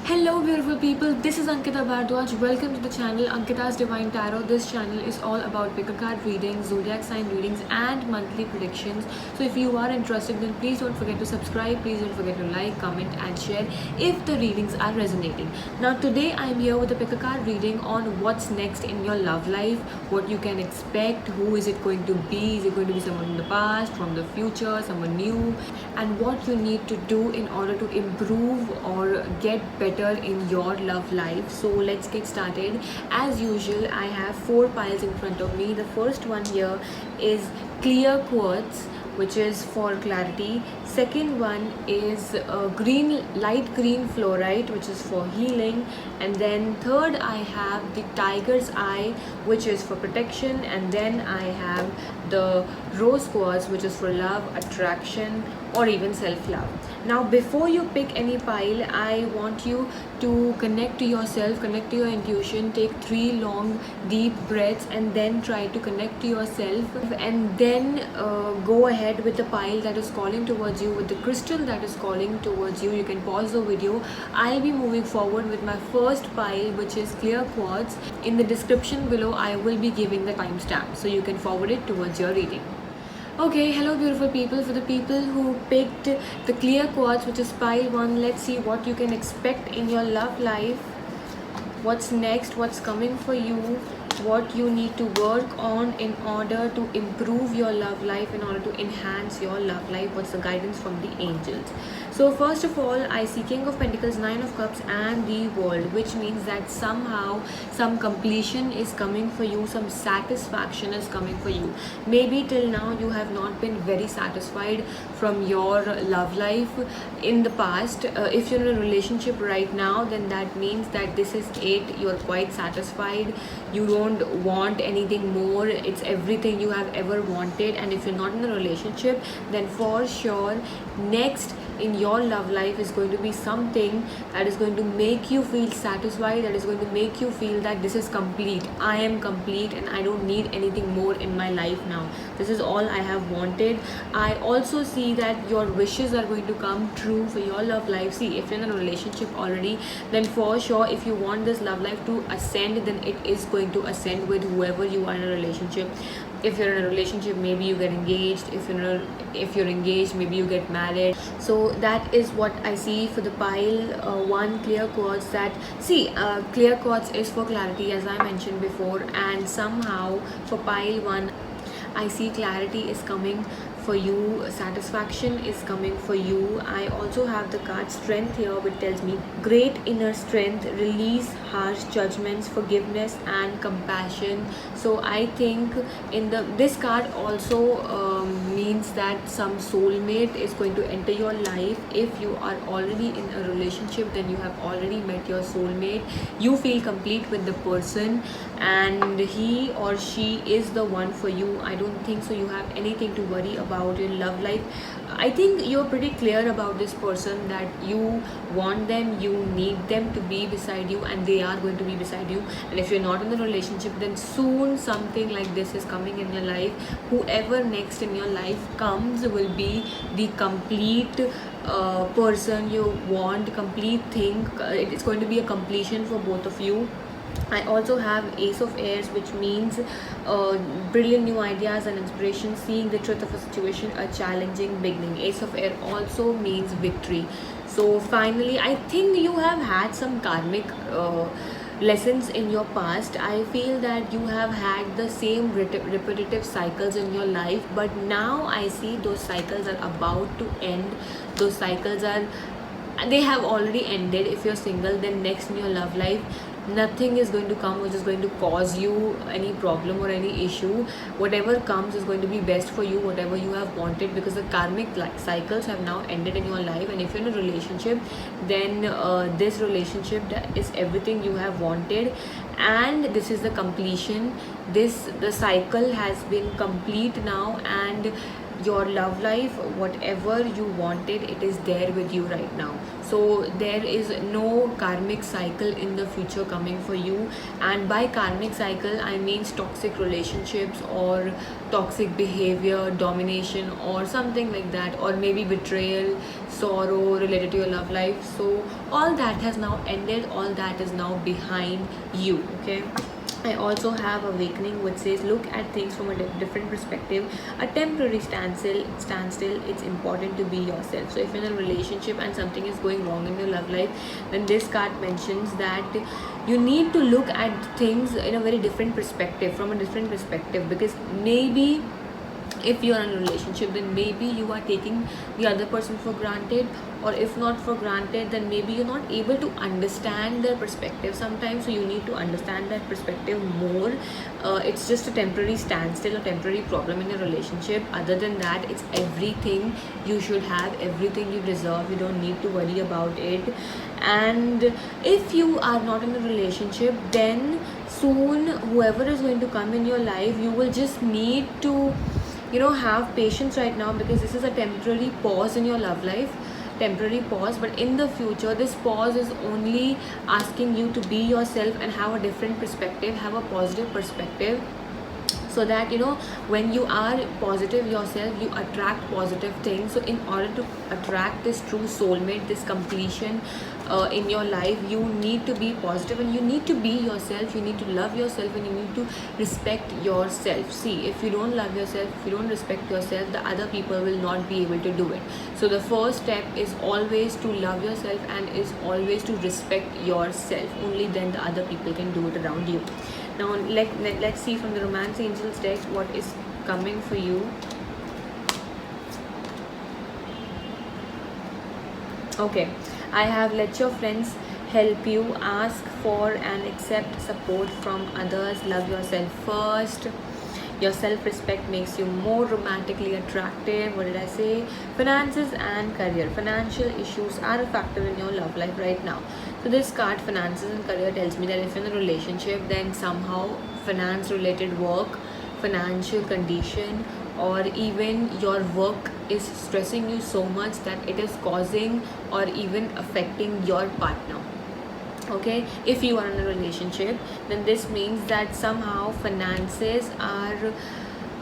Hello beautiful people, this is Ankita Bardwaj. Welcome to the channel Ankita's Divine Tarot. This channel is all about pick a card readings, zodiac sign readings and monthly predictions. So if you are interested, then please don't forget to subscribe, please don't forget to like, comment and share if the readings are resonating. Now today I am here with a pick a card reading on what's next in your love life, what you can expect, who is it going to be, is it going to be someone in the past, from the future, someone new, and what you need to do in order to improve or get better in your love life. So let's get started. As usual, I have 4 piles in front of me. The first one here is clear quartz, which is for clarity. Second one is light green fluorite, which is for healing. And then third I have the tiger's eye, which is for protection. And then I have the rose quartz, which is for love, attraction, or even self-love. Now before you pick any pile, I want you to connect to yourself, connect to your intuition, take 3 long deep breaths and then try to connect to yourself, and then go ahead with the pile that is calling towards you, with the crystal that is calling towards you. You can pause the video. I'll be moving forward with my first pile, which is clear quartz. In the description below I will be giving the timestamp, so you can forward it towards your reading. Okay, hello beautiful people. For the people who picked the clear quartz, which is pile 1, let's see what you can expect in your love life. What's next, what's coming for you, what you need to work on in order to improve your love life, in order to enhance your love life. What's the guidance from the angels? So first of all, I see King of Pentacles, 9 of Cups and the World, which means that somehow some completion is coming for you, some satisfaction is coming for you. Maybe till now you have not been very satisfied from your love life in the past. If you're in a relationship right now, then that means that this is it. You're quite satisfied, you don't want anything more, it's everything you have ever wanted. And if you're not in a relationship, then for sure next in your love life is going to be something that is going to make you feel satisfied, that is going to make you feel that this is complete, I am complete and I don't need anything more in my life now. This is all I have wanted. I also see that your wishes are going to come true for your love life. See, if you're in a relationship already, then for sure if you want this love life to ascend, then it is going to ascend with whoever you are in a relationship. If you're in a relationship, maybe you get engaged. If you're engaged, maybe you get married. So that is what I see for the pile 1 clear quartz. That see, clear quartz is for clarity, as I mentioned before, and somehow for pile 1 I see clarity is coming for you, satisfaction is coming for you. I also have the card strength here, which tells me great inner strength, release harsh judgments, forgiveness and compassion. So I think in this card also means that some soulmate is going to enter your life. If you are already in a relationship, then you have already met your soulmate. You feel complete with the person and he or she is the one for you. I don't think so you have anything to worry about in love life. I think you're pretty clear about this person, that you want them, you need them to be beside you, and they are going to be beside you. And if you're not in the relationship, then soon something like this is coming in your life. Whoever next in your life comes will be the complete person you want, complete thing. It's going to be a completion for both of you. I also have Ace of Airs, which means brilliant new ideas and inspiration, seeing the truth of a situation, a challenging beginning. Ace of Air also means victory. So finally, I think you have had some karmic lessons in your past. I feel that you have had the same repetitive cycles in your life, but now I see those cycles are about to end. Those cycles they have already ended. If you're single, then next in your love life, nothing is going to come which is going to cause you any problem or any issue. Whatever comes is going to be best for you, whatever you have wanted, because the karmic cycles have now ended in your life. And if you're in a relationship, then this relationship is everything you have wanted, and this is the completion. The cycle has been complete now, and your love life, whatever you wanted, it is there with you right now. So there is no karmic cycle in the future coming for you. And by karmic cycle, I mean toxic relationships or toxic behavior, domination or something like that, or maybe betrayal, sorrow related to your love life. So all that has now ended, all that is now behind you. Okay, I also have Awakening, which says look at things from a different perspective. A temporary standstill. It's important to be yourself. So if you're in a relationship and something is going wrong in your love life, then this card mentions that you need to look at things in a very different perspective, from a different perspective, because maybe if you are in a relationship, then maybe you are taking the other person for granted, or if not for granted, then maybe you're not able to understand their perspective sometimes. So you need to understand that perspective more. It's just a temporary standstill, a temporary problem in a relationship. Other than that, it's everything you should have, everything you deserve. You don't need to worry about it. And if you are not in a relationship, then soon whoever is going to come in your life, you will just need to have patience right now, because this is a temporary pause in your love life, temporary pause. But in the future, this pause is only asking you to be yourself and have a different perspective, have a positive perspective, so that when you are positive yourself, you attract positive things. So in order to attract this true soulmate, this completion in your life, you need to be positive and you need to be yourself. You need to love yourself and you need to respect yourself. See, if you don't love yourself, if you don't respect yourself, the other people will not be able to do it. So the first step is always to love yourself and is always to respect yourself. Only then the other people can do it around you. Now let's see from the Romance Angels deck what is coming for you. Okay, I have let your friends help you, ask for and accept support from others, love yourself first. Your self-respect makes you more romantically attractive. What did I say? Finances and career. Financial issues are a factor in your love life right now. So this card, finances and career, tells me that if you're in a relationship, then somehow finance related work, financial condition, or even your work is stressing you so much that it is causing or even affecting your partner. Okay, if you are in a relationship, then this means that somehow finances are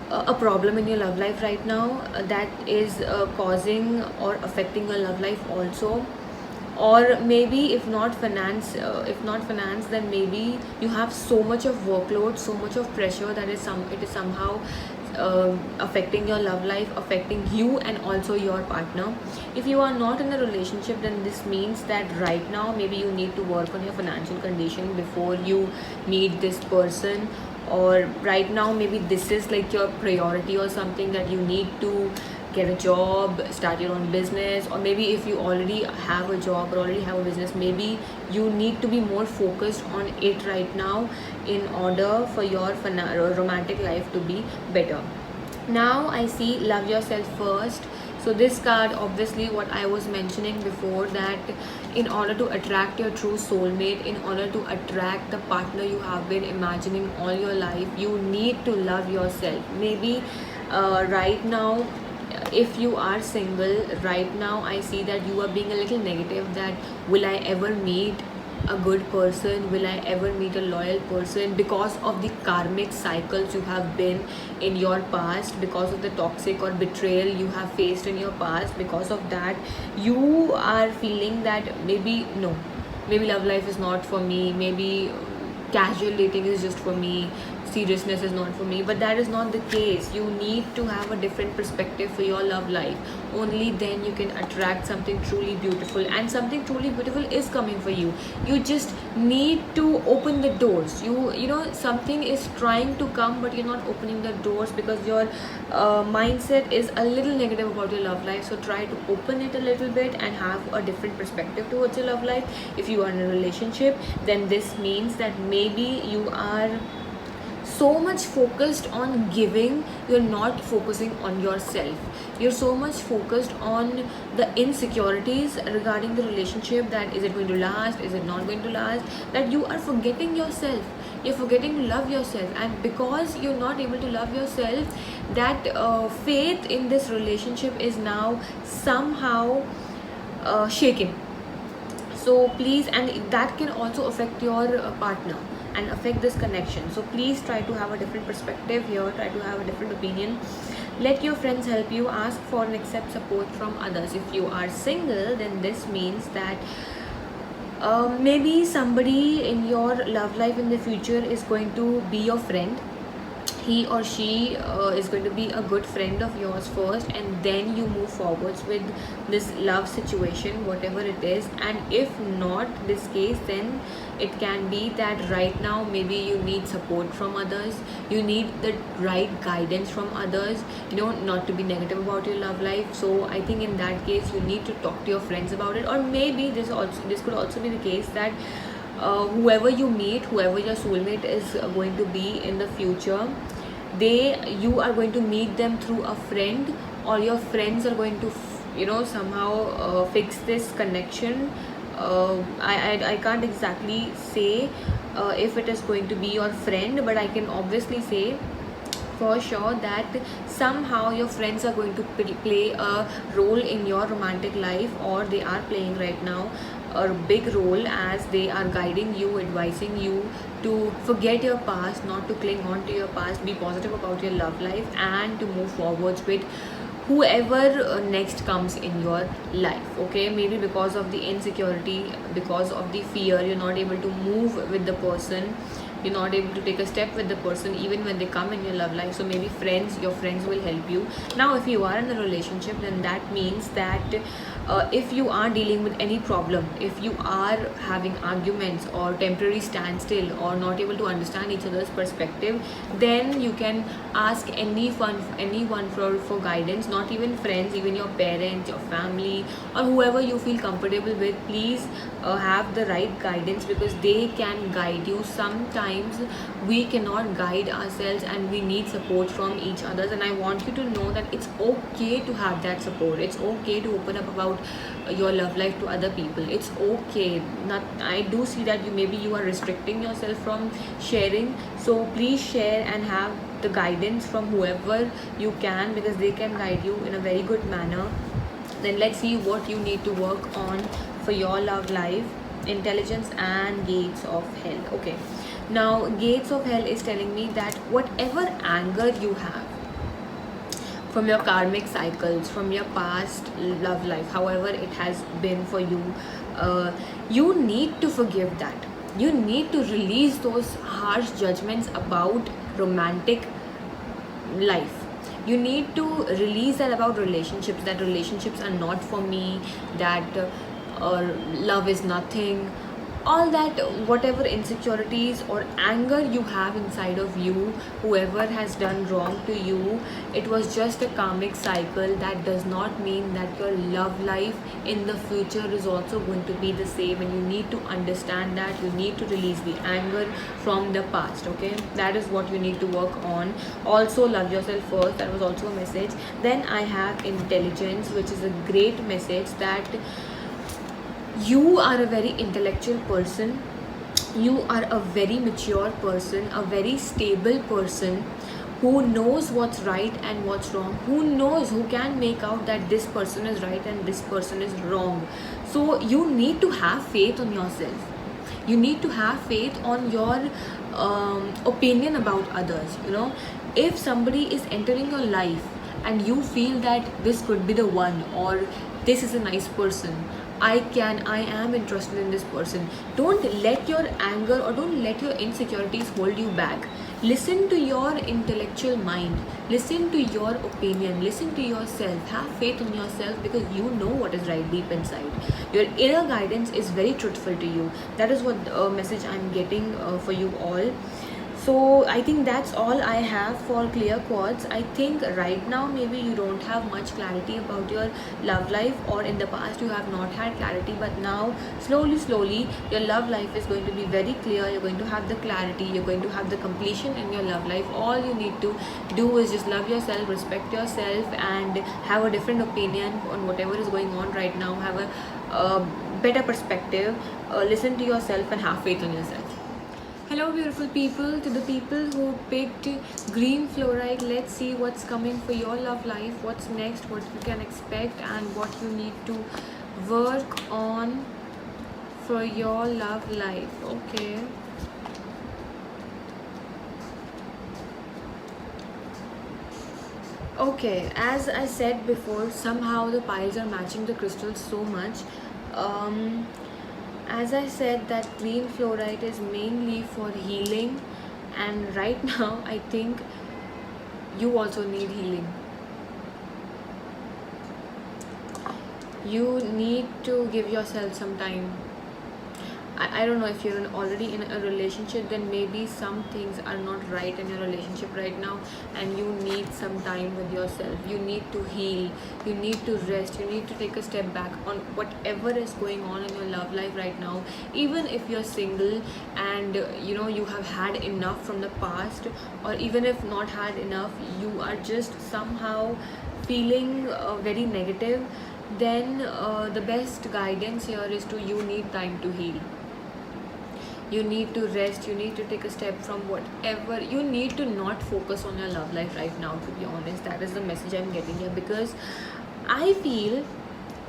a problem in your love life right now, that is causing or affecting your love life also. Or maybe if not finance, then maybe you have so much of workload, so much of pressure that it is somehow affecting your love life, affecting you and also your partner. If you are not in a relationship, then this means that right now maybe you need to work on your financial condition before you meet this person. Or right now maybe this is like your priority or something, that you need to get a job, start your own business. Or maybe if you already have a job or already have a business, maybe you need to be more focused on it right now in order for your romantic life to be better. Now I see love yourself first. So this card, obviously what I was mentioning before, that in order to attract your true soulmate, in order to attract the partner you have been imagining all your life, you need to love yourself. Maybe right now, if you are single right now, I see that you are being a little negative, that will I ever meet a good person, will I ever meet a loyal person, because of the karmic cycles you have been in your past, because of the toxic or betrayal you have faced in your past. Because of that, you are feeling that maybe love life is not for me, maybe casual dating is just for me, seriousness is not for me. But that is not the case. You need to have a different perspective for your love life. Only then you can attract something truly beautiful, and something truly beautiful is coming for you. You just need to open the doors. You know something is trying to come, but you're not opening the doors because your mindset is a little negative about your love life. So try to open it a little bit and have a different perspective towards your love life. If you are in a relationship, then this means that maybe you are so much focused on giving, you're not focusing on yourself. You're so much focused on the insecurities regarding the relationship, that is it going to last, is it not going to last, that you are forgetting yourself. you're forgetting to love yourself. And because you're not able to love yourself, that faith in this relationship is now somehow shaken. So please, and that can also affect your partner and affect this connection. So please try to have a different perspective here, try to have a different opinion. Let your friends help you, ask for and accept support from others. If you are single, then this means that maybe somebody in your love life in the future is going to be your friend. He or she is going to be a good friend of yours first, and then you move forwards with this love situation, whatever it is. And if not this case, then it can be that right now maybe you need support from others, you need the right guidance from others, not to be negative about your love life. So I think in that case you need to talk to your friends about it. Or maybe this could also be the case that whoever you meet, whoever your soulmate is going to be in the future, you are going to meet them through a friend, or your friends are going to somehow fix this connection. I can't exactly say if it is going to be your friend, but I can obviously say for sure that somehow your friends are going to play a role in your romantic life, or they are playing right now a big role, as they are guiding you, advising you to forget your past, not to cling on to your past, be positive about your love life, and to move forwards with whoever next comes in your life. Okay, maybe because of the insecurity, because of the fear, you're not able to move with the person, you're not able to take a step with the person even when they come in your love life. So maybe your friends will help you. Now if you are in a relationship, then that means that if you are dealing with any problem, if you are having arguments or temporary standstill, or not able to understand each other's perspective, then you can ask anyone for guidance. Not even friends, even your parents, your family, or whoever you feel comfortable with. Please have the right guidance, because they can guide you. Sometimes we cannot guide ourselves, and we need support from each other. And I want you to know that it's okay to have that support. It's okay to open up about your love life to other people. It's okay. I do see that you are restricting yourself from sharing. So please share and have the guidance from whoever you can, because they can guide you in a very good manner. Then let's see what you need to work on for your love life. Intelligence and gates of hell. Okay, now gates of hell is telling me that whatever anger you have from your karmic cycles, from your past love life, however it has been for you, you need to forgive that. You need to release those harsh judgments about romantic life. You need to release that about relationships, that relationships are not for me, that love is nothing, all that, whatever insecurities or anger you have inside of you, whoever has done wrong to you, it was just a karmic cycle. That does not mean that your love life in the future is also going to be the same, and you need to understand that. You need to release the anger from the past. Okay, that is what you need to work on. Also love yourself first, that was also a message. Then I have intelligence, which is a great message, that you are a very intellectual person, you are a very mature person, a very stable person, who knows what's right and what's wrong, who can make out that this person is right and this person is wrong. So you need to have faith on yourself. You need to have faith on your opinion about others. If somebody is entering your life and you feel that this could be the one, or this is a nice person, I am interested in this person, don't let your anger or don't let your insecurities hold you back. Listen to your intellectual mind, listen to your opinion, listen to yourself, have faith in yourself, because you know what is right deep inside. Your inner guidance is very truthful to you. That is what message I'm getting for you all. So I think that's all I have for clear quartz. I think right now maybe you don't have much clarity about your love life, or in the past you have not had clarity, but now slowly your love life is going to be very clear. You're going to have the clarity, you're going to have the completion in your love life. All you need to do is just love yourself, respect yourself, and have a different opinion on whatever is going on right now. Have a better perspective, listen to yourself, and have faith in yourself. Hello, beautiful people. To the people who picked green fluorite, let's see what's coming for your love life, what's next, what you can expect, and what you need to work on for your love life. Okay. Okay, as I said before, somehow the piles are matching the crystals so much. Um, as I said, that green fluorite is mainly for healing, and right now I think you also need healing. You need to give yourself some time. I don't know if you're already in a relationship, then maybe some things are not right in your relationship right now, and you need some time with yourself. You need to heal, you need to rest, you need to take a step back on whatever is going on in your love life right now. Even if you're single and you have had enough from the past, or even if not had enough, you are just somehow feeling very negative, then the best guidance here is to you need time to heal. You need to rest, you need to take a step from whatever. You need to not focus on your love life right now, to be honest. That is the message I'm getting here, because I feel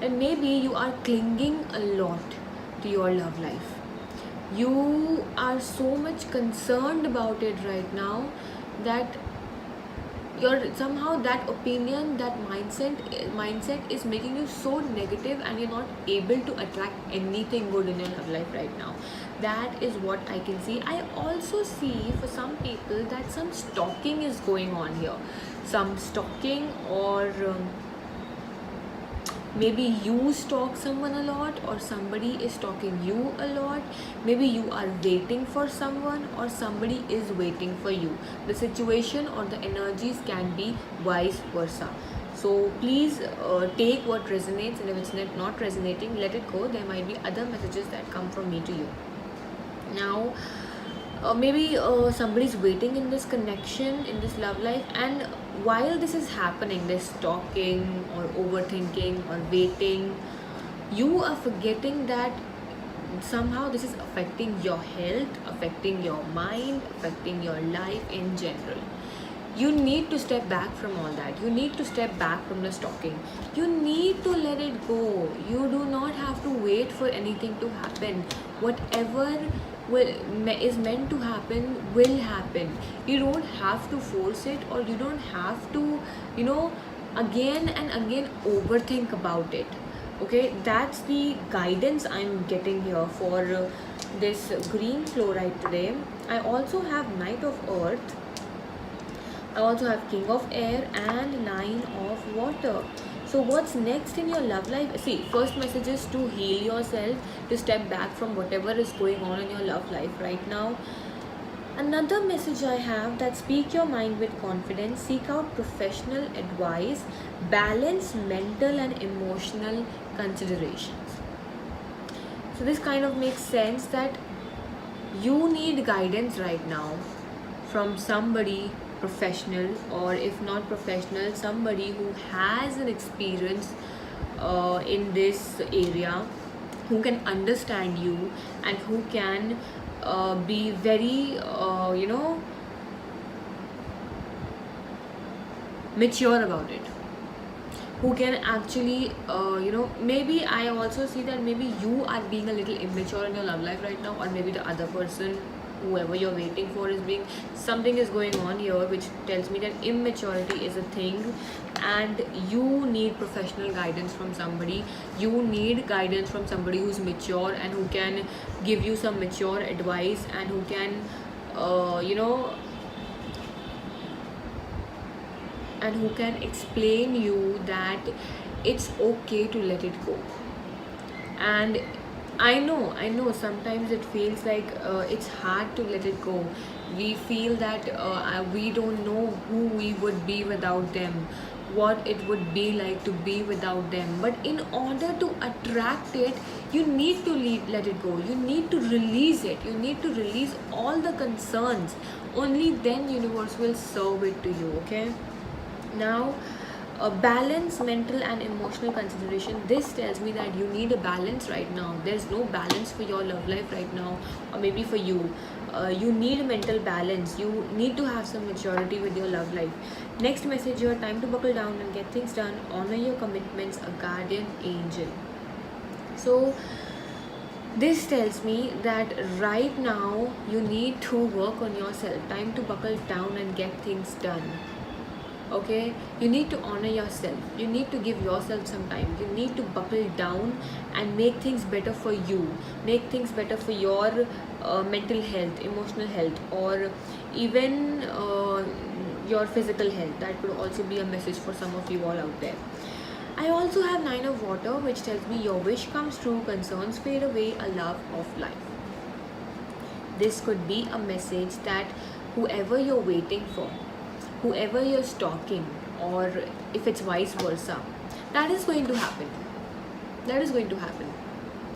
that maybe you are clinging a lot to your love life. You are so much concerned about it right now that your somehow that opinion, that mindset is making you so negative, and you're not able to attract anything good in your love life right now. That is what I can see. I also see for some people that some stalking is going on here. Some stalking, or maybe you stalk someone a lot, or somebody is stalking you a lot. Maybe you are waiting for someone, or somebody is waiting for you. The situation or the energies can be vice versa. So please take what resonates, and if it's not resonating, let it go. There might be other messages that come from me to you. Now maybe somebody's waiting in this connection, in this love life, and while this is happening, this talking or overthinking or waiting, you are forgetting that somehow this is affecting your health, affecting your mind, affecting your life in general. You need to step back from all that. You need to step back from the stalking. You need to let it go. You do not have to wait for anything to happen. Whatever is meant to happen will happen. You don't have to force it, or you don't have to again and again overthink about it. Okay, that's the guidance I'm getting here for this green fluorite today. I also have Knight of Earth, I also have King of Air, and Nine of Water. So what's next in your love life? See, first message is to heal yourself, to step back from whatever is going on in your love life right now. Another message I have, that speak your mind with confidence, seek out professional advice, balance mental and emotional considerations. So this kind of makes sense that you need guidance right now from somebody professional, or if not professional, somebody who has an experience in this area, who can understand you, and who can be very mature about it, who can actually maybe I also see that maybe you are being a little immature in your love life right now, or maybe the other person, whoever you're waiting for, is being, something is going on here which tells me that immaturity is a thing, and you need professional guidance from somebody. You need guidance from somebody who's mature, and who can give you some mature advice, and who can and who can explain you that it's okay to let it go. And I know sometimes it feels like it's hard to let it go. We feel that we don't know who we would be without them, what it would be like to be without them. But in order to attract it, you need to let it go. You need to release it. You need to release all the concerns. Only then universe will serve it to you. Okay. Now, balance mental and emotional consideration. This tells me that you need a balance right now. There's no balance for your love life right now, or maybe for you. you need mental balance. You need to have some maturity with your love life. Next message here: time to buckle down and get things done. Honor your commitments, a guardian angel. So this tells me that right now you need to work on yourself. Time to buckle down and get things done. Okay, you need to honor yourself. You need to give yourself some time. You need to buckle down and make things better for you. Make things better for your mental health, emotional health, or even your physical health. That could also be a message for some of you all out there. I also have 9 of water, which tells me your wish comes true, concerns fade away, a love of life. This could be a message that whoever you're waiting for, whoever you're stalking, or if it's vice versa, that is going to happen. That is going to happen.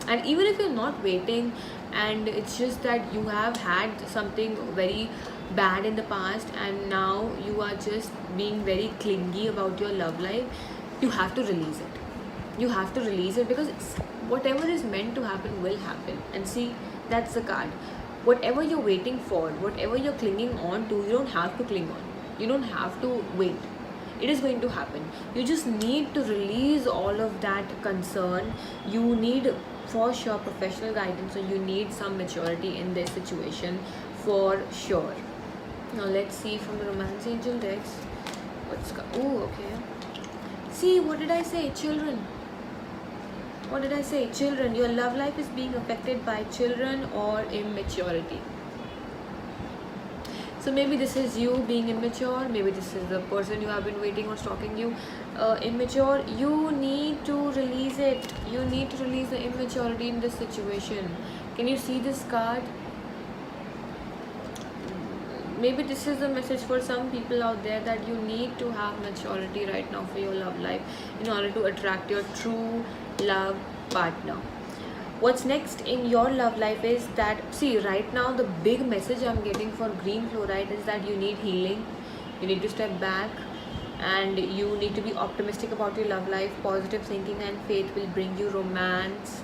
And even if you're not waiting, and it's just that you have had something very bad in the past and now you are just being very clingy about your love life, you have to release it. You have to release it, because whatever is meant to happen will happen. And see, that's the card. Whatever you're waiting for, whatever you're clinging on to, you don't have to cling on. You don't have to wait. It is going to happen. You just need to release all of that concern. You need for sure professional guidance, or you need some maturity in this situation for sure. Now let's see from the romance angel decks what's okay. See, what did I say? Children. What did I say? Children. Your love life is being affected by children or immaturity. So maybe this is you being immature, maybe this is the person you have been waiting or stalking you immature. You need to release it. You need to release the immaturity in this situation. Can you see this card? Maybe this is a message for some people out there, that you need to have maturity right now for your love life in order to attract your true love partner. What's next in your love life is that, see, right now the big message I'm getting for green fluorite is that you need healing. You need to step back and you need to be optimistic about your love life. Positive thinking and faith will bring you romance.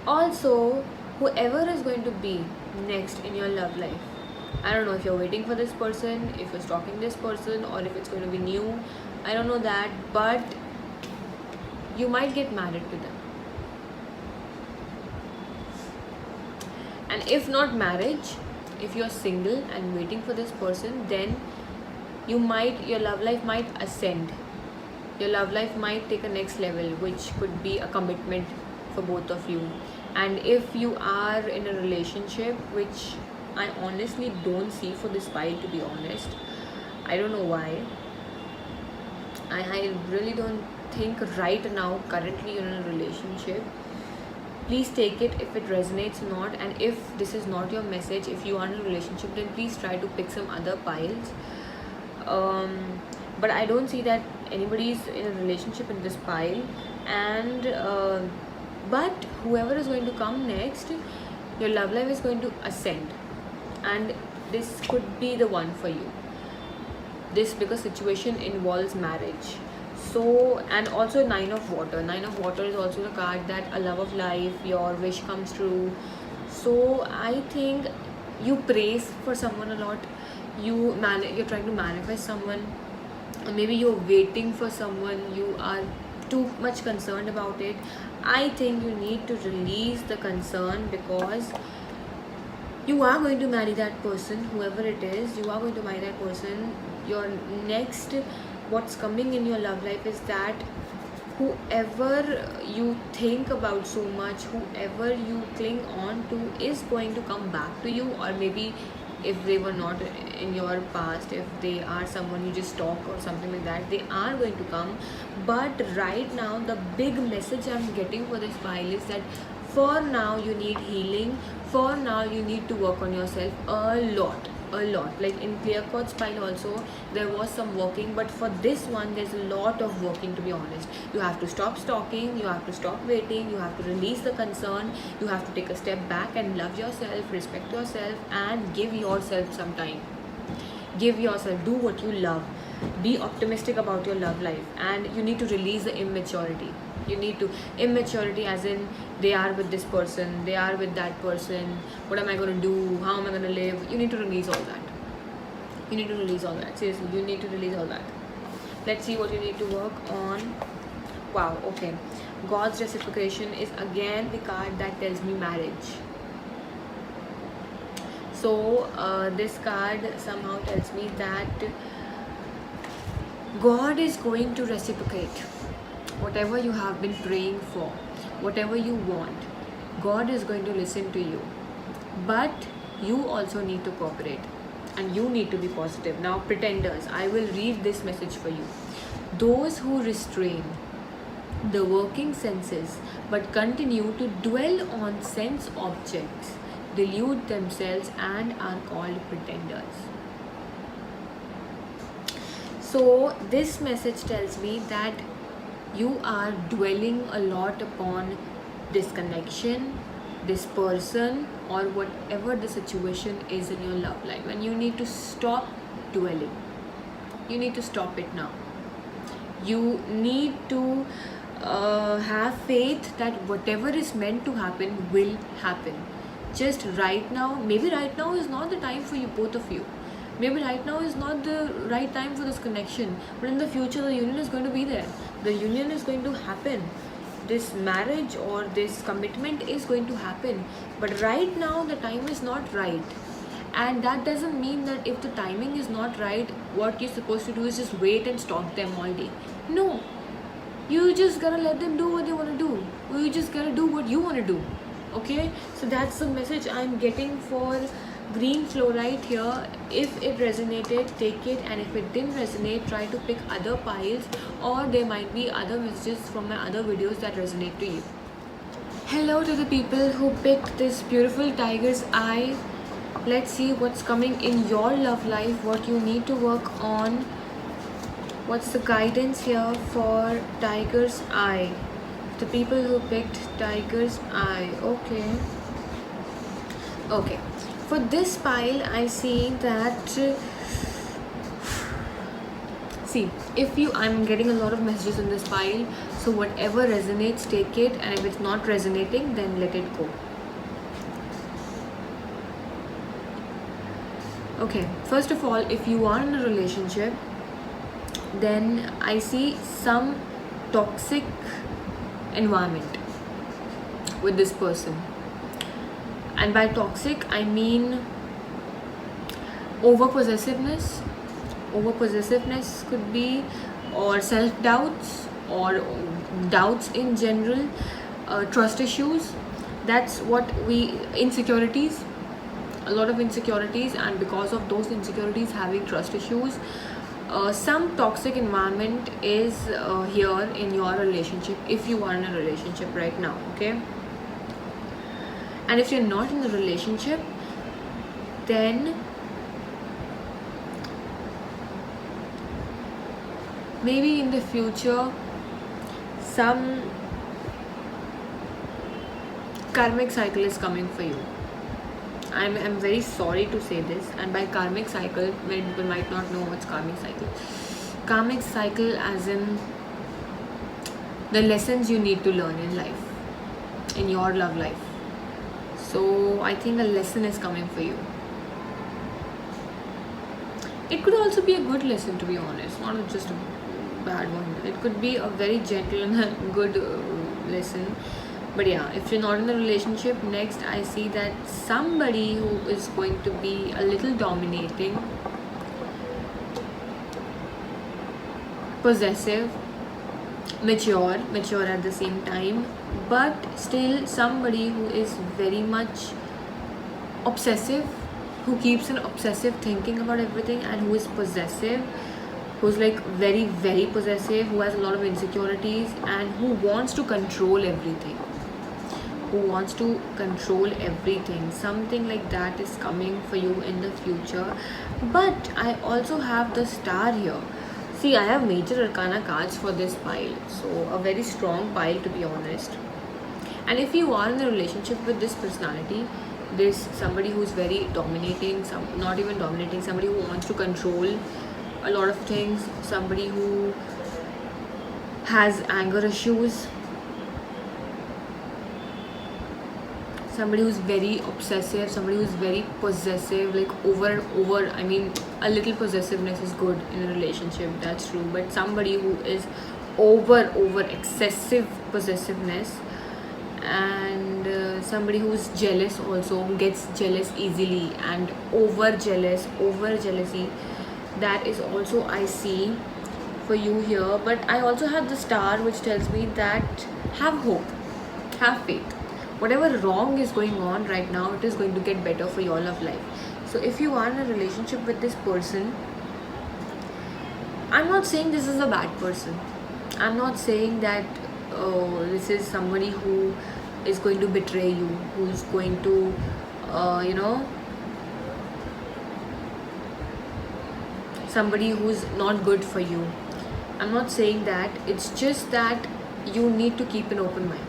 Also, whoever is going to be next in your love life, I don't know if you're waiting for this person, if you're stalking this person, or if it's going to be new. I don't know that, but you might get married to them. And if not marriage, if you're single and waiting for this person, then your love life might ascend. Your love life might take a next level, which could be a commitment for both of you. And if you are in a relationship, which I honestly don't see for this pile, to be honest, I don't know why. I really don't think right now currently you're in a relationship. Please take it if it resonates not, and if this is not your message, if you are in a relationship, then please try to pick some other piles. But I don't see that anybody's in a relationship in this pile. And but whoever is going to come next, your love life is going to ascend, and this could be the one for you. This, because situation involves marriage. So, and also 9 of water. 9 of water is also the card that a love of life, your wish comes true. So I think you praise for someone a lot. You're trying to manifest someone, or maybe you're waiting for someone. You are too much concerned about it. I think you need to release the concern, because you are going to marry that person, whoever it is. You are going to marry that person. Your next, what's coming in your love life is that whoever you think about so much, whoever you cling on to, is going to come back to you. Or maybe if they were not in your past, if they are someone you just stalk or something like that, they are going to come. But right now the big message I'm getting for this pile is that for now you need healing. For now you need to work on yourself a lot. Like in clear quartz pile also there was some working, but for this one there's a lot of working, to be honest. You have to stop stalking, you have to stop waiting, you have to release the concern, you have to take a step back and love yourself, respect yourself, and give yourself some time. Give yourself, do what you love, be optimistic about your love life, and you need to release the immaturity. You need to. Immaturity as in they are with this person, they are with that person, what am I going to do, how am I going to live? You need to release all that. You need to release all that. Seriously, you need to release all that. Let's see what you need to work on. Wow, okay. God's reciprocation is again the card that tells me marriage. So this card somehow tells me that God is going to reciprocate whatever you have been praying for, whatever you want. God is going to listen to you, but you also need to cooperate and you need to be positive. Now, pretenders, I will read this message for you. Those who restrain the working senses but continue to dwell on sense objects delude themselves and are called pretenders. So this message tells me that you are dwelling a lot upon disconnection, this person, or whatever the situation is in your love life, and you need to stop dwelling. You need to stop it now. You need to have faith that whatever is meant to happen will happen. Just right now, maybe right now is not the time for you, both of you. Maybe right now is not the right time for this connection, but in the future the union is going to be there. The union is going to happen. This marriage or this commitment is going to happen, but right now the time is not right. And that doesn't mean that if the timing is not right, what you're supposed to do is just wait and stalk them all day. No, you just gotta let them do what they want to do. You just gotta do what you want to do. Okay, so that's the message I'm getting for green fluorite here. If it resonated, take it, and if it didn't resonate, try to pick other piles, or there might be other messages from my other videos that resonate to you. Hello to the people who picked this beautiful tiger's eye. Let's see what's coming in your love life, what you need to work on. What's the guidance here for tiger's eye? The people who picked tiger's eye. Okay, for this pile I see that I'm getting a lot of messages in this pile, so whatever resonates, take it, and if it's not resonating, then let it go. Okay, first of all, if you are in a relationship, then I see some toxic environment with this person, and by toxic I mean over possessiveness could be, or self-doubts, or doubts in general, trust issues. That's what insecurities, a lot of insecurities, and because of those insecurities, having trust issues. Some toxic environment is here in your relationship, if you are in a relationship right now, okay? And if you're not in a relationship, then maybe in the future some karmic cycle is coming for you. I'm very sorry to say this, and by karmic cycle, many people might not know what's karmic cycle. Karmic cycle as in the lessons you need to learn in life, in your love life. So I think a lesson is coming for you. It could also be a good lesson, to be honest, not just a bad one. It could be a very gentle and a good lesson. But yeah, if you're not in a relationship, next I see that somebody who is going to be a little dominating, possessive, mature at the same time, but still somebody who is very much obsessive, who keeps an obsessive thinking about everything, and who is possessive, who's like very, very possessive, who has a lot of insecurities, and who wants to control everything. Something like that is coming for you in the future. But I also have the star here. See, I have major arcana cards for this pile, so a very strong pile, to be honest. And if you are in a relationship with this personality, this somebody who's very dominating, not even dominating, somebody who wants to control a lot of things, somebody who has anger issues, somebody who's very obsessive, somebody who's very possessive, like over and over. I mean, a little possessiveness is good in a relationship, that's true, but somebody who is over excessive possessiveness, and somebody who's jealous also, who gets jealous easily and over jealousy, that is also I see for you here. But I also have the star, which tells me that have hope, have faith. Whatever wrong is going on right now, it is going to get better for your love life. So if you are in a relationship with this person, I'm not saying this is a bad person. I'm not saying that this is somebody who is going to betray you, who's going to, somebody who's not good for you. I'm not saying that. It's just that you need to keep an open mind.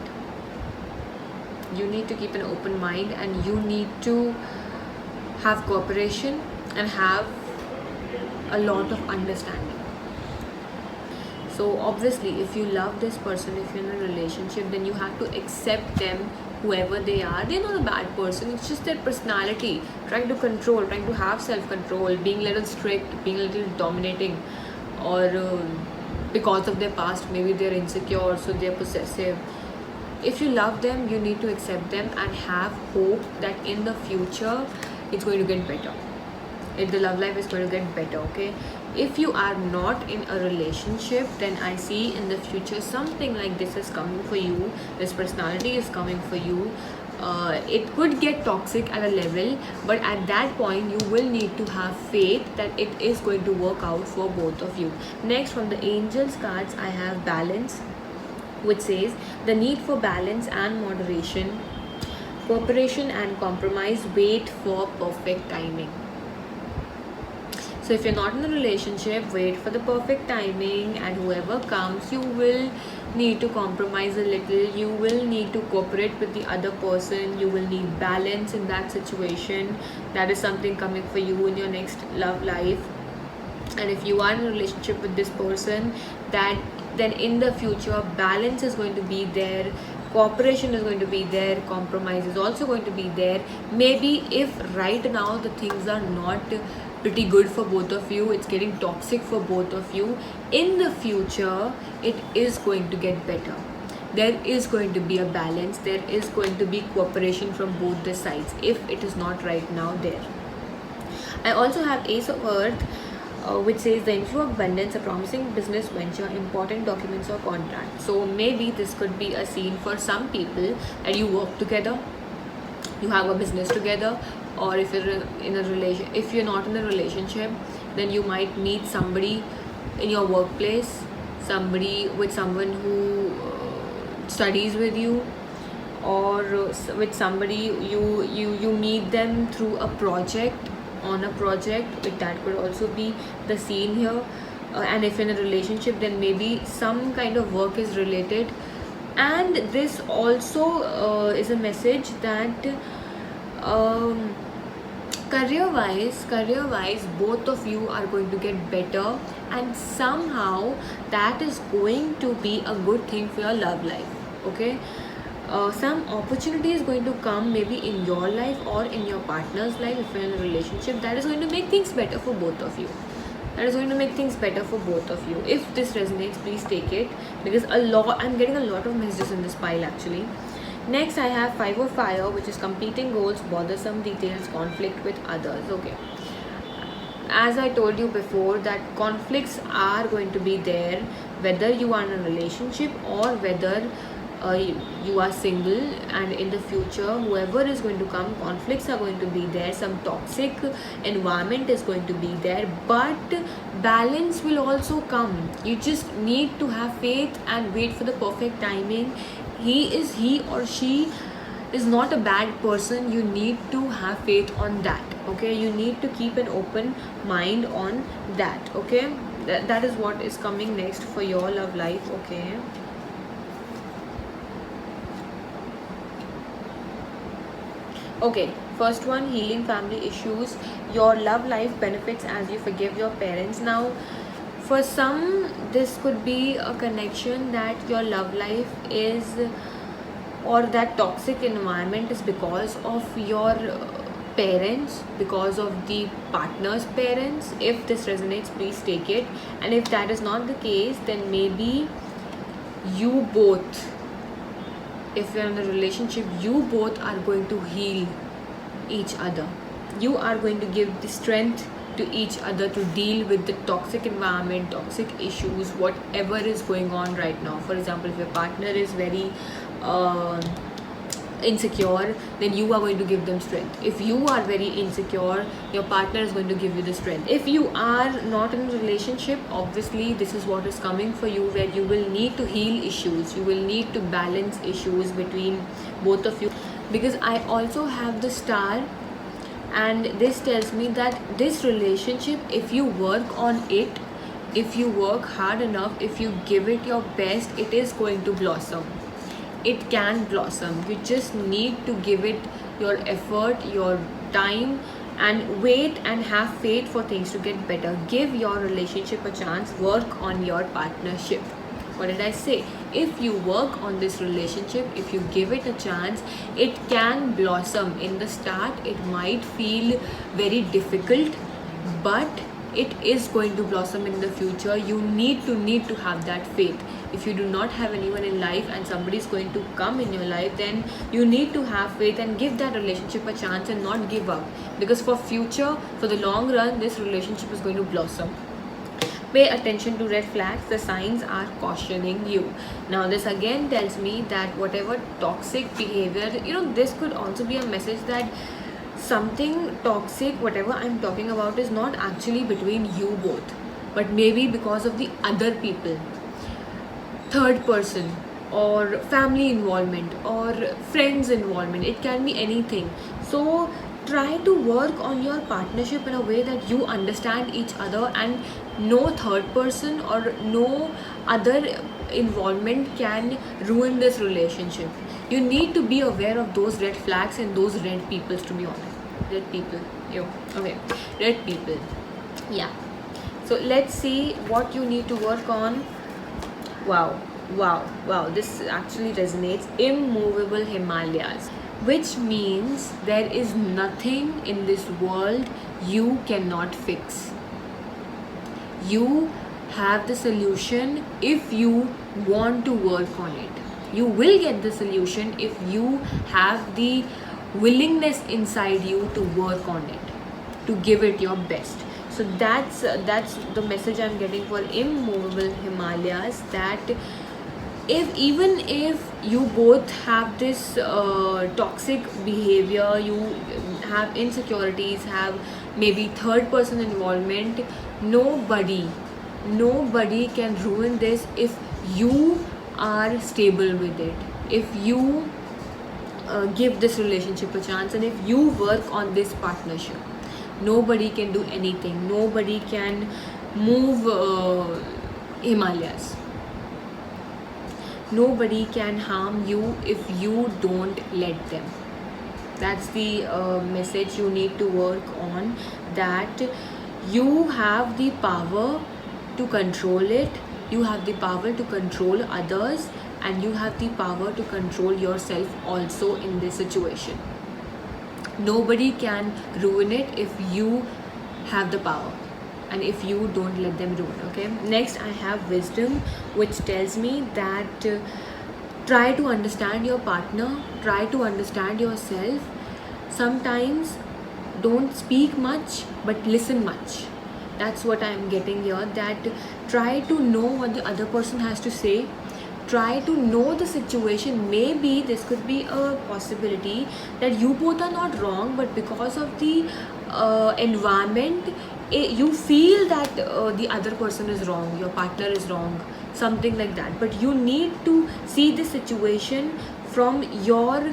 You need to keep an open mind, and you need to have cooperation and have a lot of understanding. So obviously, if you love this person, if you're in a relationship, then you have to accept them, whoever they are. They're not a bad person, it's just their personality, trying to control, trying to have self-control, being a little strict, being a little dominating, or because of their past, maybe they're insecure, so they're possessive. If you love them, you need to accept them and have hope that in the future it's going to get better. The love life is going to get better, okay? If you are not in a relationship, then I see in the future something like this is coming for you. This personality is coming for you. It could get toxic at a level, but at that point you will need to have faith that it is going to work out for both of you. Next, from the angels cards, I have balance, which says the need for balance and moderation, cooperation and compromise, wait for perfect timing. So if you're not in a relationship, wait for the perfect timing, and whoever comes, you will need to compromise a little, you will need to cooperate with the other person, you will need balance in that situation. That is something coming for you in your next love life. And if you are in a relationship with this person, then in the future balance is going to be there, cooperation is going to be there, compromise is also going to be there. Maybe if right now the things are not pretty good for both of you, it's getting toxic for both of you, in the future it is going to get better. There is going to be a balance, there is going to be cooperation from both the sides, if it is not right now there. I also have Ace of Earth, which says the inflow of abundance, a promising business venture, important documents or contracts. So maybe this could be a scene for some people that you work together, you have a business together, or if you're in a relation, if you're not in a relationship, then you might meet somebody in your workplace, somebody with someone who studies with you, or with somebody you meet them through a project, on a project. That could also be the scene here. And if in a relationship, then maybe some kind of work is related. And this also is a message that career wise both of you are going to get better, and somehow that is going to be a good thing for your love life, okay? Some opportunity is going to come, maybe in your life or in your partner's life. If you're in a relationship, that is going to make things better for both of you. That is going to make things better for both of you. If this resonates, please take it, because I'm getting a lot of messages in this pile actually. Next, I have Five of Fire, which is competing goals, bothersome details, conflict with others. Okay, as I told you before, that conflicts are going to be there, whether you are in a relationship or whether you are single. And in the future, whoever is going to come, conflicts are going to be there, some toxic environment is going to be there, but balance will also come. You just need to have faith and wait for the perfect timing. He or she is not a bad person. You need to have faith on that, okay? You need to keep an open mind on that, okay? That is what is coming next for your love life, okay? Okay, first one, healing family issues. Your love life benefits as you forgive your parents. Now, for some, this could be a connection that your love life is or that toxic environment is because of your parents, because of the partner's parents. If this resonates, please take it. And if that is not the case, then maybe you both, if you're in a relationship, you both are going to heal each other. You are going to give the strength to each other to deal with the toxic environment, toxic issues, whatever is going on right now. For example, if your partner is very insecure, then you are going to give them strength. If you are very insecure, your partner is going to give you the strength. If you are not in a relationship, obviously this is what is coming for you, where you will need to heal issues, you will need to balance issues between both of you. Because I also have the star, and this tells me that this relationship, if you work on it, if you work hard enough, if you give it your best, it is going to blossom. It can blossom. You just need to give it your effort, your time, and wait and have faith for things to get better. Give your relationship a chance. Work on your partnership. What did I say? If you work on this relationship, if you give it a chance, it can blossom. In the start, it might feel very difficult, but it is going to blossom in the future. You need to have that faith. If you do not have anyone in life and somebody is going to come in your life, then you need to have faith and give that relationship a chance and not give up. Because for future, for the long run, this relationship is going to blossom. Pay attention to red flags. The signs are cautioning you. Now this again tells me that whatever toxic behavior, this could also be a message that something toxic, whatever I'm talking about, is not actually between you both, but maybe because of the other people, third person, or family involvement, or friends involvement. It can be anything. So try to work on your partnership in a way that you understand each other, and no third person or no other involvement can ruin this relationship. You need to be aware of those red flags and those red people, to be honest. Red people. Okay. Red people. Yeah. So let's see what you need to work on. Wow. This actually resonates. Immovable Himalayas. Which means there is nothing in this world you cannot fix. You have the solution if you want to work on it. You will get the solution if you have the willingness inside you to work on it, to give it your best. So that's the message I'm getting for Immovable Himalayas, that even if you both have this toxic behavior, you have insecurities, have maybe third person involvement, nobody can ruin this if you are stable with it, if you give this relationship a chance, and if you work on this partnership. Nobody can do anything. Nobody can move Himalayas. Nobody can harm you if you don't let them. That's the message you need to work on, that you have the power to control it, you have the power to control others, and you have the power to control yourself also in this situation. Nobody can ruin it if you have the power, and if you don't let them ruin. Okay, next I have Wisdom, which tells me that try to understand your partner, try to understand yourself. Sometimes don't speak much, but listen much. That's what I'm getting here, that try to know what the other person has to say. Try to know the situation. Maybe this could be a possibility that you both are not wrong, but because of the environment, you feel that the other person is wrong, your partner is wrong, something like that. But you need to see the situation from your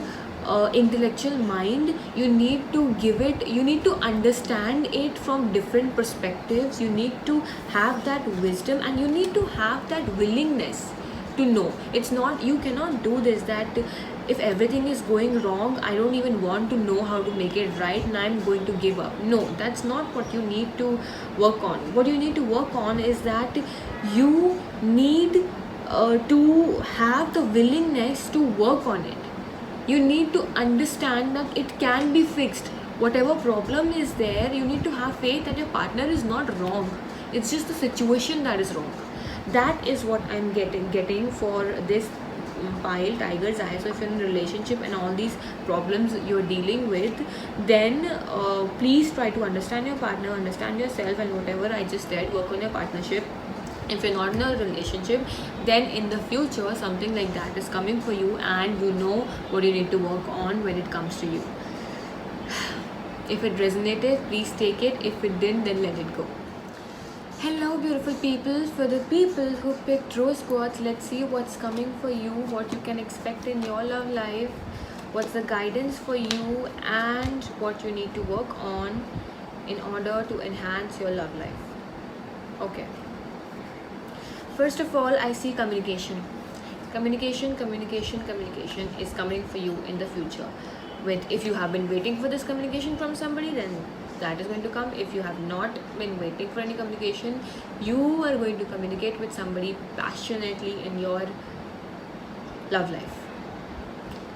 intellectual mind. You need to understand it from different perspectives. You need to have that wisdom, and you need to have that willingness to know. It's not, you cannot do this, that if everything is going wrong, I don't even want to know how to make it right, and I'm going to give up. No, that's not what you need to work on. What you need to work on is that you need to have the willingness to work on it. You need to understand that it can be fixed. Whatever problem is there, you need to have faith that your partner is not wrong. It's just the situation that is wrong. That is what I'm getting for this pile, tiger's eye. So if you're in a relationship and all these problems you're dealing with, then please try to understand your partner, understand yourself, and whatever I just said, work on your partnership. If you're not in a relationship, then in the future something like that is coming for you, and you know what you need to work on when it comes to you. If it resonated, please take it. If it didn't, then let it go. Hello beautiful people. For the people who picked rose quartz, let's see what's coming for you, what you can expect in your love life, what's the guidance for you, and what you need to work on in order to enhance your love life. Okay. First of all, I see communication. Communication is coming for you in the future. If you have been waiting for this communication from somebody, then that is going to come. If you have not been waiting for any communication, you are going to communicate with somebody passionately in your love life.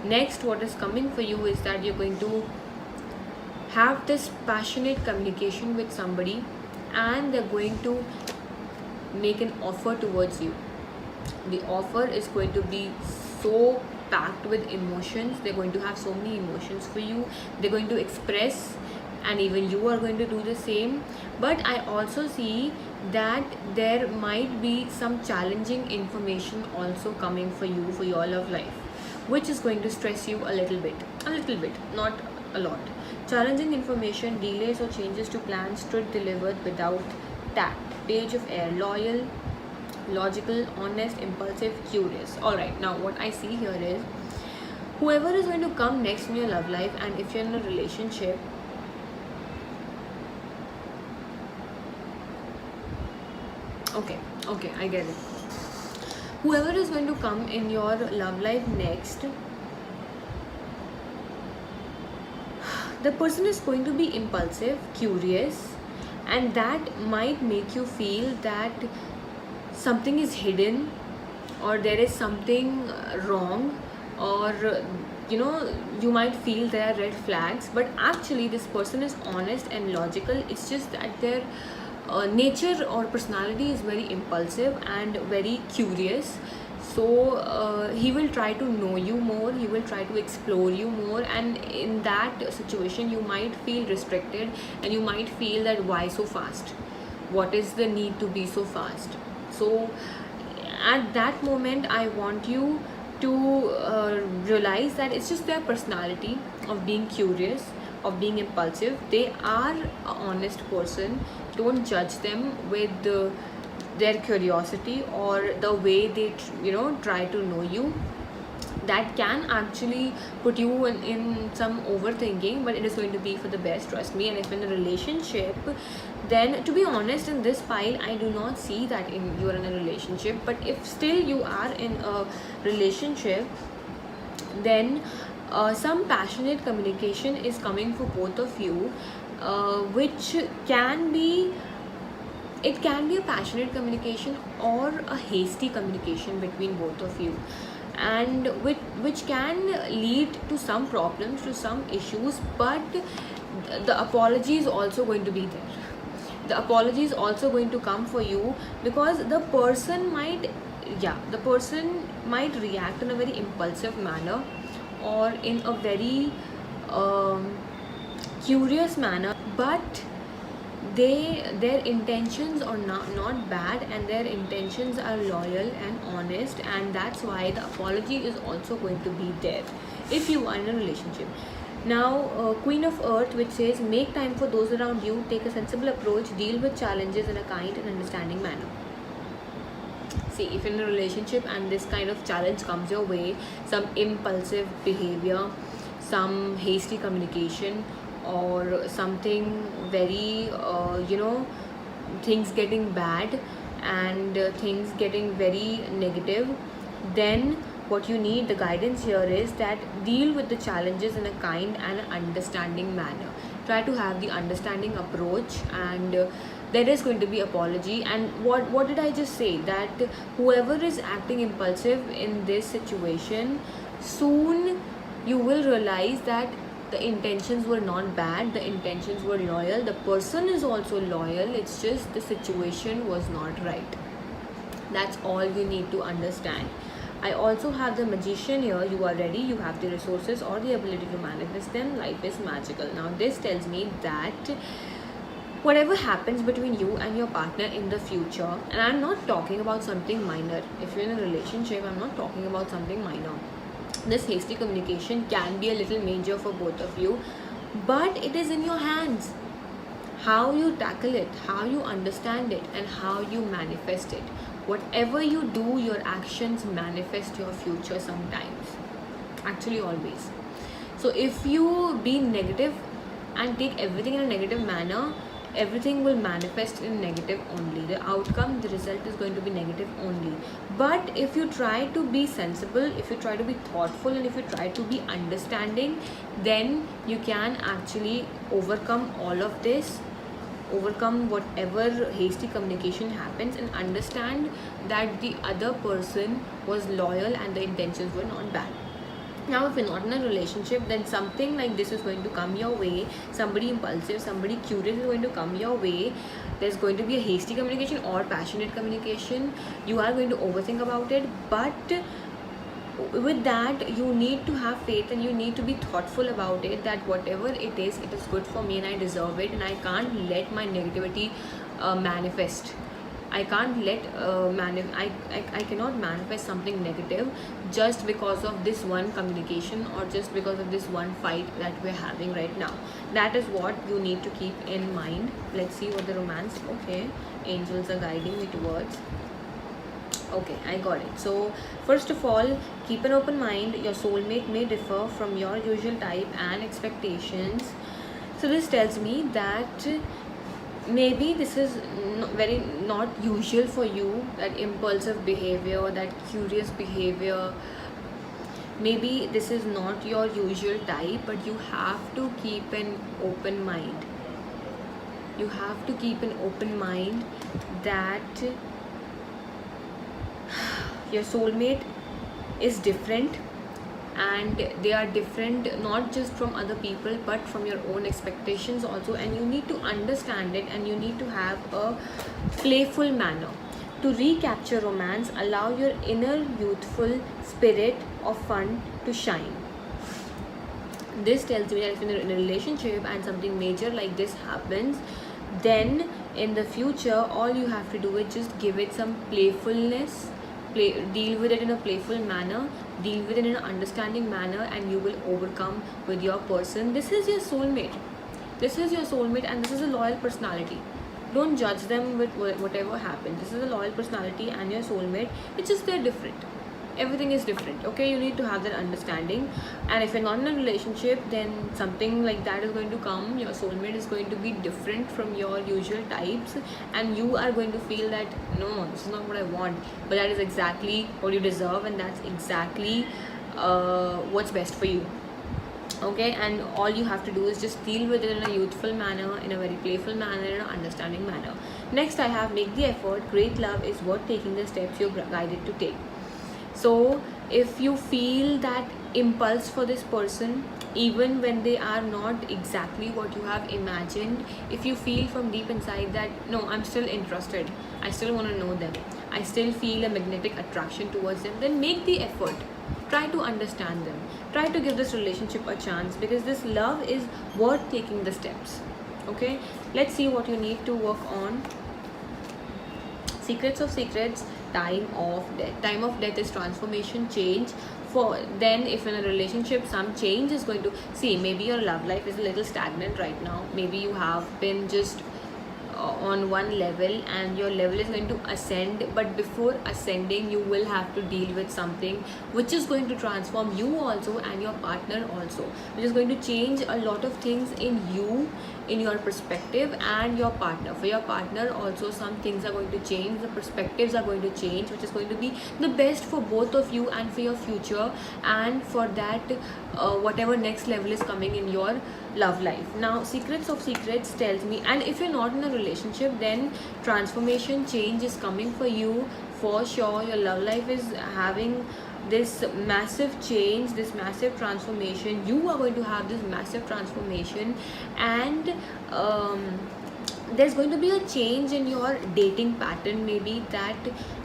Next, what is coming for you is that you're going to have this passionate communication with somebody, and they're going to make an offer towards you. The offer is going to be so packed with emotions. They're going to have so many emotions for you. They're going to express, and even you are going to do the same. But I also see that there might be some challenging information also coming for you for your love life, which is going to stress you a little bit, not a lot. Challenging information, delays or changes to plans, strict delivered without tact. Page of air, loyal, logical, honest, impulsive, curious. Alright, now what I see here is whoever is going to come next in your love life, and if you're in a relationship, okay, I get it. Whoever is going to come in your love life next, the person is going to be impulsive, curious, and that might make you feel that something is hidden, or there is something wrong, or you might feel there are red flags, but actually this person is honest and logical. It's just that their nature or personality is very impulsive and very curious. So he will try to know you more, he will try to explore you more, and in that situation you might feel restricted, and you might feel that why so fast, what is the need to be so fast. So at that moment I want you to realize that it's just their personality of being curious, of being impulsive. They are an honest person. Don't judge them with their curiosity or the way they try to know you. That can actually put you in some overthinking, but it is going to be for the best, trust me. And if in a relationship, then to be honest, in this pile I do not see that you are in a relationship. But if still you are in a relationship, then some passionate communication is coming for both of you, which can be, it can be a passionate communication or a hasty communication between both of you, and which can lead to some problems, to some issues. But the apology is also going to be there. The apology is also going to come for you, because the person might react in a very impulsive manner, or in a very curious manner, but their intentions are not bad, and their intentions are loyal and honest, and that's why the apology is also going to be there if you are in a relationship. Now Queen of Earth, which says make time for those around you, take a sensible approach, deal with challenges in a kind and understanding manner. See, if in a relationship and this kind of challenge comes your way, some impulsive behavior, some hasty communication, or something very things getting bad, and things getting very negative, then what you need, the guidance here is that deal with the challenges in a kind and an understanding manner. Try to have the understanding approach, and there is going to be apology. And what did I just say? That whoever is acting impulsive in this situation, soon you will realize that the intentions were not bad, the intentions were loyal, the person is also loyal, it's just the situation was not right. That's all you need to understand. I also have the magician here. You are ready, you have the resources or the ability to manifest them. Life is magical. Now this tells me that whatever happens between you and your partner in the future, and I'm not talking about something minor. If you're in a relationship, I'm not talking about something minor. This hasty communication can be a little major for both of you, but it is in your hands. How you tackle it, how you understand it, and how you manifest it. Whatever you do, your actions manifest your future sometimes. Actually, always. So if you be negative and take everything in a negative manner, everything will manifest in negative only. The outcome, the result is going to be negative only. But if you try to be sensible, if you try to be thoughtful, and if you try to be understanding, then you can actually overcome all of this, overcome whatever hasty communication happens, and understand that the other person was loyal and the intentions were not bad. Now if you're not in a relationship, then something like this is going to come your way. Somebody impulsive, somebody curious is going to come your way. There's going to be a hasty communication or passionate communication. You are going to overthink about it, but with that you need to have faith and you need to be thoughtful about it, that whatever it is good for me and I deserve it, and I can't let my negativity manifest. I can't let I cannot manifest something negative just because of this one communication or just because of this one fight that we're having right now. That is what you need to keep in mind. Let's see what the romance. Okay, angels are guiding me towards. Okay, I got it. So first of all, keep an open mind. Your soulmate may differ from your usual type and expectations. So this tells me that maybe this is very not usual for you, that impulsive behavior, that curious behavior. Maybe this is not your usual type, but you have to keep an open mind. You have to keep an open mind that your soulmate is different, and they are different not just from other people but from your own expectations also, and you need to understand it, and you need to have a playful manner to recapture romance. Allow your inner youthful spirit of fun to shine. This tells me that if you're in a relationship and something major like this happens, then in the future all you have to do is just give it some playfulness, deal with it in a playful manner, deal with it in an understanding manner, and you will overcome with your person. This is your soulmate. This is your soulmate, and this is a loyal personality. Don't judge them with whatever happens. This is a loyal personality and your soulmate. It's just they're different. Everything is different. Okay, you need to have that understanding. And if you're not in a relationship, then something like that is going to come. Your soulmate is going to be different from your usual types, and you are going to feel that no, this is not what I want, but that is exactly what you deserve, and that's exactly what's best for you. Okay, and all you have to do is just deal with it in a youthful manner, in a very playful manner, in an understanding manner. Next I have make the effort. Great love is worth taking the steps you're guided to take. So if you feel that impulse for this person, even when they are not exactly what you have imagined, if you feel from deep inside that no, I'm still interested, I still want to know them, I still feel a magnetic attraction towards them, then make the effort. Try to understand them, try to give this relationship a chance, because this love is worth taking the steps. Okay, let's see what you need to work on. Secrets of secrets. Time of death. Time of death is transformation, change. For then if in a relationship some change is going to see, maybe your love life is a little stagnant right now, maybe you have been just on one level and your level is going to ascend, but before ascending you will have to deal with something which is going to transform you also and your partner also, which is going to change a lot of things in you, in your perspective and your partner. For your partner also some things are going to change, the perspectives are going to change, which is going to be the best for both of you and for your future, and for that whatever next level is coming in your love life. Now secrets of secrets tells me, and if you're not in a relationship, then transformation, change is coming for you for sure. Your love life is having this massive change, this massive transformation. You are going to have this massive transformation, and there's going to be a change in your dating pattern. Maybe that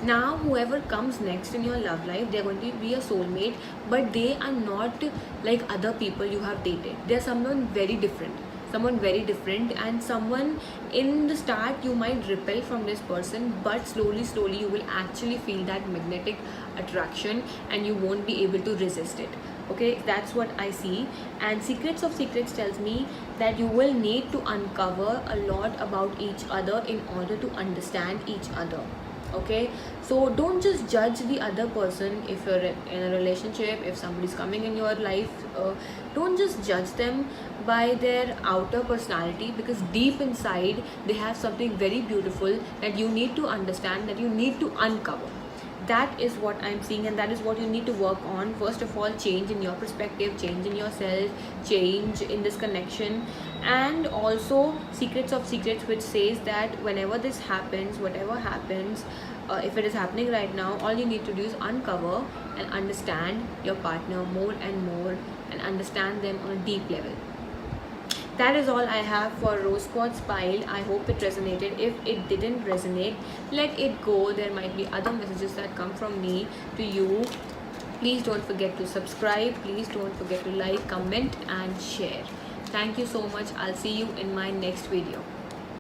now whoever comes next in your love life, they're going to be a soulmate, but they are not like other people you have dated. They're someone very different, and someone in the start you might repel from this person, but slowly you will actually feel that magnetic attraction and you won't be able to resist it. Okay, that's what I see. And Secrets of Secrets tells me that you will need to uncover a lot about each other in order to understand each other. Okay, so don't just judge the other person. If you're in a relationship, if somebody's coming in your life, don't just judge them by their outer personality, because deep inside they have something very beautiful that you need to understand, that you need to uncover. That is what I'm seeing, and that is what you need to work on. First of all, change in your perspective, change in yourself, change in this connection. And also Secrets of Secrets, which says that whenever this happens, whatever happens, if it is happening right now, all you need to do is uncover and understand your partner more and more, and understand them on a deep level. That is all I have for Rose Quartz Pile. I hope it resonated. If it didn't resonate, let it go. There might be other messages that come from me to you. Please don't forget to subscribe. Please don't forget to like, comment and share. Thank you so much. I'll see you in my next video.